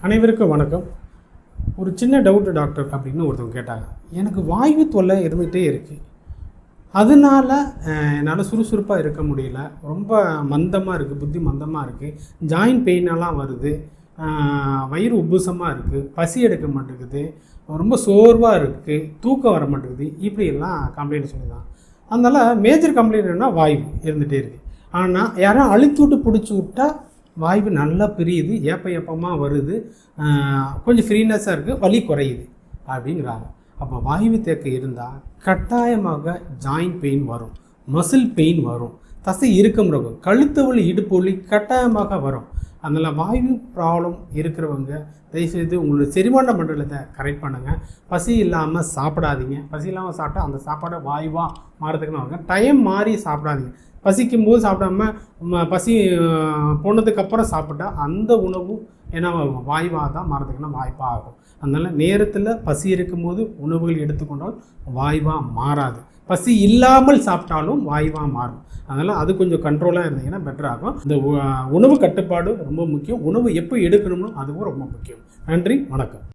அனைவருக்கும் வணக்கம். ஒரு சின்ன டவுட்டு டாக்டர் அப்படின்னு ஒருத்தவங்க கேட்டாங்க. எனக்கு வாய்வு தொல்லை இருந்துகிட்டே இருக்குது. அதனால என்னால் சுறுசுறுப்பாக இருக்க முடியல. ரொம்ப மந்தமாக இருக்குது, புத்தி மந்தமாக இருக்குது, ஜாயின்ட் பெயினெல்லாம் வருது, வயிறு உப்புசமாக இருக்குது, பசி எடுக்க மாட்டேங்குது, ரொம்ப சோர்வாக இருக்குது, தூக்கம் வர மாட்டேங்குது, இப்படியெல்லாம் கம்ப்ளைண்ட் சொல்லிதான். அதனால் மேஜர் கம்ப்ளைண்ட் என்னன்னா வாய்வு இருந்துகிட்டே இருக்குது. ஆனால் யாரும் அழுத்தி விட்டு பிடிச்சி விட்டா வாய்வு நல்லா பிரியுது, ஏப்பமாக வருது, கொஞ்சம் ஃப்ரீனஸாக இருக்குது, வலி குறையுது அப்படிங்கிறாங்க. அப்போ வாய்வு தேக்கம் இருந்தால் கட்டாயமாக ஜாயின்ட் பெயின் வரும், மசில் பெயின் வரும், தசை இறுக்கம் இருக்கும், கழுத்து வலி, இடுப்பு வலி கட்டாயமாக வரும். அதனால் வாய்வு ப்ராப்ளம் இருக்கிறவங்க தயவுசெய்து உங்களோட செரிமான மண்டலத்தை கரெக்ட் பண்ணுங்கள். பசி இல்லாமல் சாப்பிடாதீங்க. பசி இல்லாமல் சாப்பிட்டா அந்த சாப்பாடை வாய்வாக மாறதுக்குன்னு வாங்க. டைம் மாறி சாப்பிடாதீங்க. பசிக்கும் போது சாப்பிடாம பசி போனதுக்கப்புறம் சாப்பிட்டா அந்த உணவு ஏன்னா வாய்வாக தான் மாறதுக்குன்னா வாய்ப்பாக ஆகும். அதனால் நேரத்தில் பசி இருக்கும்போது உணவுகள் எடுத்துக்கொண்டால் வாய்வாக மாறாது. பசி இல்லாமல் சாப்பிட்டாலும் வாய்வாக மாறும். அதனால் அது கொஞ்சம் கண்ட்ரோலாக இருந்தீங்கன்னா பெட்டர் ஆகும். இந்த உணவு கட்டுப்பாடு ரொம்ப முக்கியம். உணவு எப்போ எடுக்கணும்னு அதுவும் ரொம்ப முக்கியம். நன்றி, வணக்கம்.